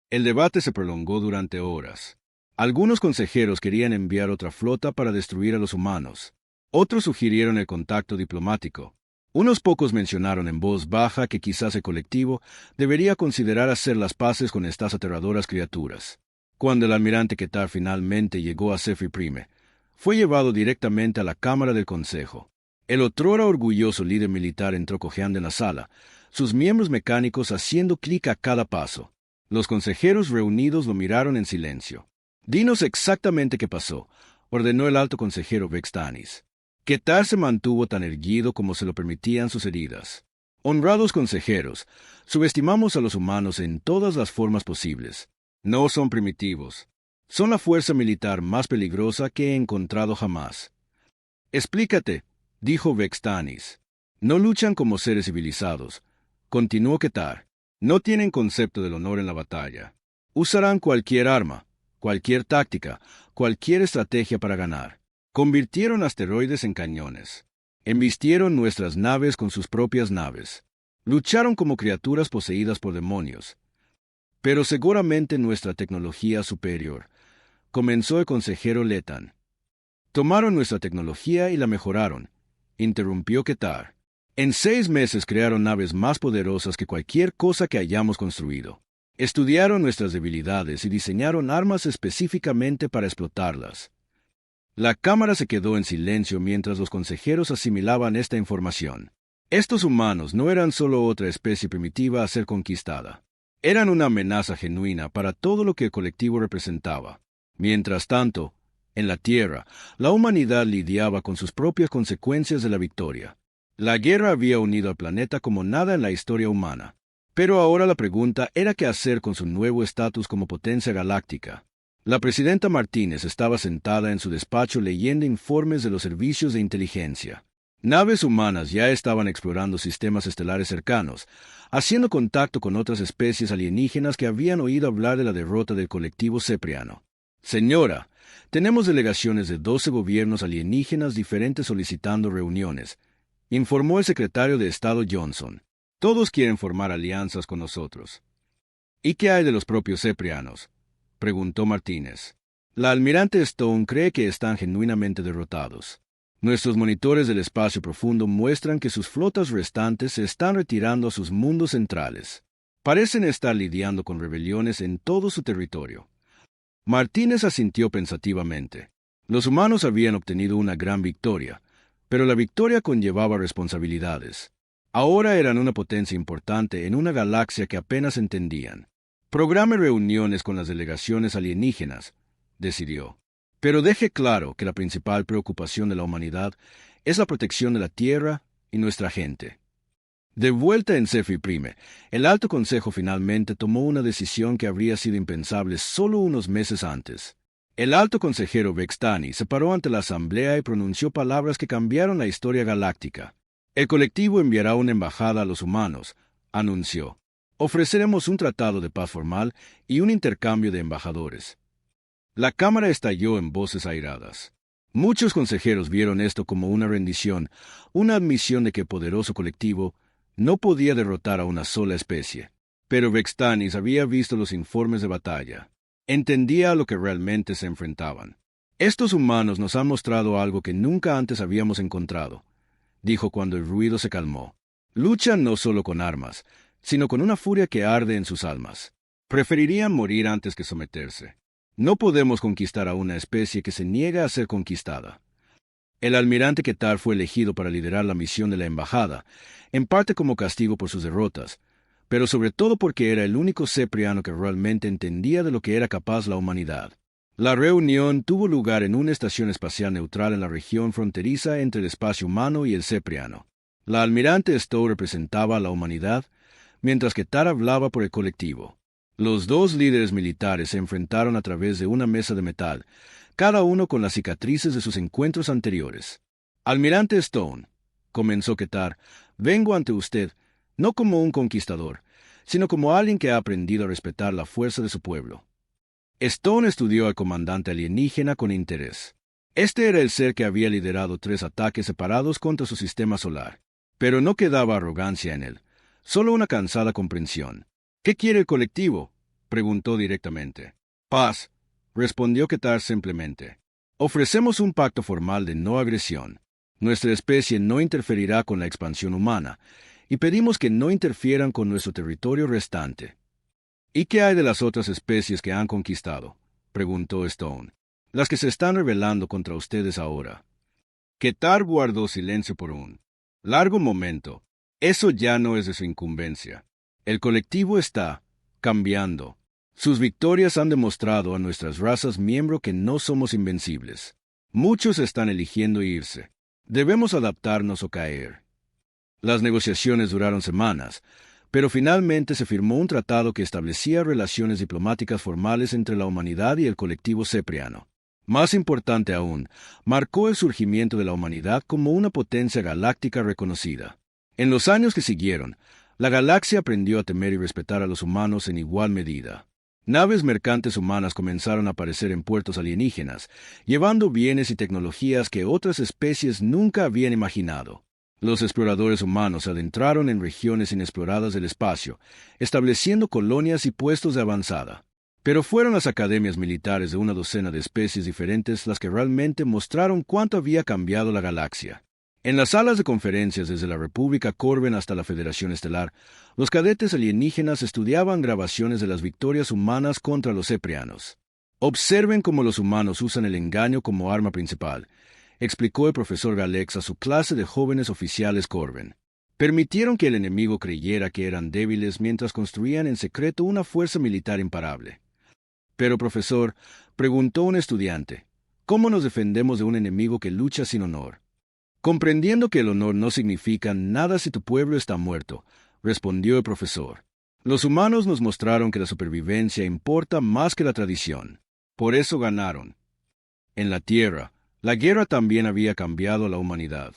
El debate se prolongó durante horas. Algunos consejeros querían enviar otra flota para destruir a los humanos. Otros sugirieron el contacto diplomático. Unos pocos mencionaron en voz baja que quizás el colectivo debería considerar hacer las paces con estas aterradoras criaturas. Cuando el almirante Ketar finalmente llegó a Zephyr Prime, fue llevado directamente a la Cámara del Consejo. El otrora orgulloso líder militar entró cojeando en la sala, sus miembros mecánicos haciendo clic a cada paso. Los consejeros reunidos lo miraron en silencio. «Dinos exactamente qué pasó», ordenó el alto consejero Vextanis. Ketar se mantuvo tan erguido como se lo permitían sus heridas. «Honrados consejeros, subestimamos a los humanos en todas las formas posibles. No son primitivos. Son la fuerza militar más peligrosa que he encontrado jamás». «Explícate», dijo Vextanis. «No luchan como seres civilizados», continuó Ketar. «No tienen concepto del honor en la batalla. Usarán cualquier arma, cualquier táctica, cualquier estrategia para ganar. Convirtieron asteroides en cañones. Embistieron nuestras naves con sus propias naves. Lucharon como criaturas poseídas por demonios. Pero seguramente nuestra tecnología superior», comenzó el consejero Letan. «Tomaron nuestra tecnología y la mejoraron», interrumpió Ketar. «En 6 meses crearon naves más poderosas que cualquier cosa que hayamos construido. Estudiaron nuestras debilidades y diseñaron armas específicamente para explotarlas». La cámara se quedó en silencio mientras los consejeros asimilaban esta información. Estos humanos no eran solo otra especie primitiva a ser conquistada. Eran una amenaza genuina para todo lo que el colectivo representaba. Mientras tanto, en la Tierra, la humanidad lidiaba con sus propias consecuencias de la victoria. La guerra había unido al planeta como nada en la historia humana. Pero ahora la pregunta era qué hacer con su nuevo estatus como potencia galáctica. La presidenta Martínez estaba sentada en su despacho leyendo informes de los servicios de inteligencia. Naves humanas ya estaban explorando sistemas estelares cercanos, haciendo contacto con otras especies alienígenas que habían oído hablar de la derrota del colectivo cepriano. «Señora, tenemos delegaciones de 12 gobiernos alienígenas diferentes solicitando reuniones», informó el secretario de Estado Johnson. «Todos quieren formar alianzas con nosotros». «¿Y qué hay de los propios ceprianos?», preguntó Martínez. «La almirante Stone cree que están genuinamente derrotados». Nuestros monitores del espacio profundo muestran que sus flotas restantes se están retirando a sus mundos centrales. Parecen estar lidiando con rebeliones en todo su territorio. Martínez asintió pensativamente. Los humanos habían obtenido una gran victoria, pero la victoria conllevaba responsabilidades. Ahora eran una potencia importante en una galaxia que apenas entendían. Programe reuniones con las delegaciones alienígenas, decidió. Pero deje claro que la principal preocupación de la humanidad es la protección de la Tierra y nuestra gente. De vuelta en Cephei Prime, el Alto Consejo finalmente tomó una decisión que habría sido impensable solo unos meses antes. El alto consejero Vextani se paró ante la asamblea y pronunció palabras que cambiaron la historia galáctica. El colectivo enviará una embajada a los humanos, anunció. Ofreceremos un tratado de paz formal y un intercambio de embajadores. La Cámara estalló en voces airadas. Muchos consejeros vieron esto como una rendición, una admisión de que el poderoso colectivo no podía derrotar a una sola especie. Pero Vextanis había visto los informes de batalla. Entendía a lo que realmente se enfrentaban. Estos humanos nos han mostrado algo que nunca antes habíamos encontrado, dijo cuando el ruido se calmó. Luchan no solo con armas, sino con una furia que arde en sus almas. Preferirían morir antes que someterse. No podemos conquistar a una especie que se niega a ser conquistada. El almirante Ketar fue elegido para liderar la misión de la embajada, en parte como castigo por sus derrotas, pero sobre todo porque era el único cepriano que realmente entendía de lo que era capaz la humanidad. La reunión tuvo lugar en una estación espacial neutral en la región fronteriza entre el espacio humano y el cepriano. La almirante Stowe representaba a la humanidad, mientras que Ketar hablaba por el colectivo. Los dos líderes militares se enfrentaron a través de una mesa de metal, cada uno con las cicatrices de sus encuentros anteriores. Almirante Stone, comenzó Ketar, vengo ante usted, no como un conquistador, sino como alguien que ha aprendido a respetar la fuerza de su pueblo. Stone estudió al comandante alienígena con interés. Este era el ser que había liderado 3 ataques separados contra su sistema solar. Pero no quedaba arrogancia en él, solo una cansada comprensión. ¿Qué quiere el colectivo?, preguntó directamente. Paz, respondió Ketar simplemente. Ofrecemos un pacto formal de no agresión. Nuestra especie no interferirá con la expansión humana, y pedimos que no interfieran con nuestro territorio restante. ¿Y qué hay de las otras especies que han conquistado?, preguntó Stone. Las que se están rebelando contra ustedes ahora. Ketar guardó silencio por un largo momento. Eso ya no es de su incumbencia. El colectivo está cambiando. Sus victorias han demostrado a nuestras razas miembro que no somos invencibles. Muchos están eligiendo irse. Debemos adaptarnos o caer. Las negociaciones duraron semanas, pero finalmente se firmó un tratado que establecía relaciones diplomáticas formales entre la humanidad y el colectivo cepriano. Más importante aún, marcó el surgimiento de la humanidad como una potencia galáctica reconocida. En los años que siguieron, la galaxia aprendió a temer y respetar a los humanos en igual medida. Naves mercantes humanas comenzaron a aparecer en puertos alienígenas, llevando bienes y tecnologías que otras especies nunca habían imaginado. Los exploradores humanos se adentraron en regiones inexploradas del espacio, estableciendo colonias y puestos de avanzada. Pero fueron las academias militares de una docena de especies diferentes las que realmente mostraron cuánto había cambiado la galaxia. En las salas de conferencias desde la República Corben hasta la Federación Estelar, los cadetes alienígenas estudiaban grabaciones de las victorias humanas contra los ceprianos. Observen cómo los humanos usan el engaño como arma principal, explicó el profesor Galex a su clase de jóvenes oficiales Corben. Permitieron que el enemigo creyera que eran débiles mientras construían en secreto una fuerza militar imparable. Pero, profesor, preguntó un estudiante, ¿cómo nos defendemos de un enemigo que lucha sin honor? Comprendiendo que el honor no significa nada si tu pueblo está muerto, respondió el profesor. Los humanos nos mostraron que la supervivencia importa más que la tradición. Por eso ganaron. En la Tierra, la guerra también había cambiado a la humanidad.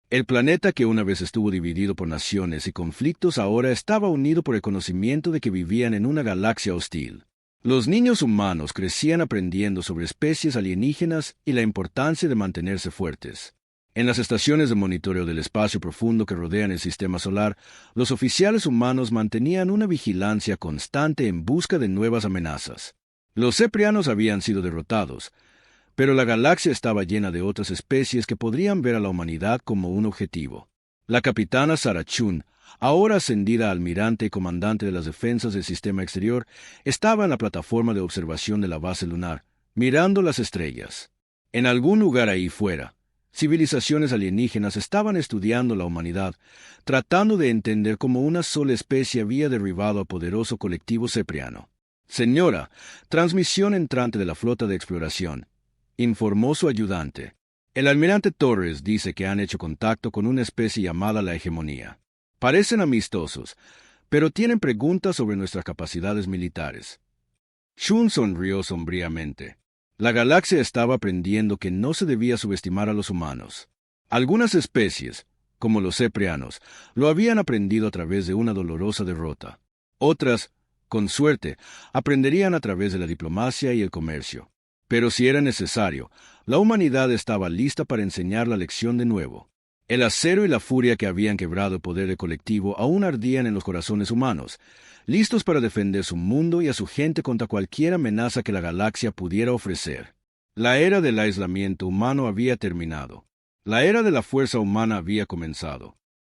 El planeta que una vez estuvo dividido por naciones y conflictos ahora estaba unido por el conocimiento de que vivían en una galaxia hostil. Los niños humanos crecían aprendiendo sobre especies alienígenas y la importancia de mantenerse fuertes. En las estaciones de monitoreo del espacio profundo que rodean el sistema solar, los oficiales humanos mantenían una vigilancia constante en busca de nuevas amenazas. Los ceprianos habían sido derrotados, Pero la galaxia estaba llena de otras especies que podrían ver a la humanidad como un objetivo. La capitana Sarah Chun, ahora ascendida a almirante y comandante de las defensas del sistema exterior, estaba en la plataforma de observación de la base lunar, mirando las estrellas. En algún lugar ahí fuera, civilizaciones alienígenas estaban estudiando la humanidad, tratando de entender cómo una sola especie había derribado al poderoso colectivo cepriano. Señora, transmisión entrante de la flota de exploración, informó su ayudante. El almirante Torres dice que han hecho contacto con una especie llamada la hegemonía. Parecen amistosos, pero tienen preguntas sobre nuestras capacidades militares. Chun sonrió sombríamente. La galaxia estaba aprendiendo que no se debía subestimar a los humanos. Algunas especies, como los ceprianos, lo habían aprendido a través de una dolorosa derrota. Otras, con suerte, aprenderían a través de la diplomacia y el comercio. Pero si era necesario, la humanidad estaba lista para enseñar la lección de nuevo. El acero y la furia que habían quebrado el poder del colectivo aún ardían en los corazones humanos, listos para defender su mundo y a su gente contra cualquier amenaza que la galaxia pudiera ofrecer. La era del aislamiento humano había terminado. La era de la fuerza humana había comenzado.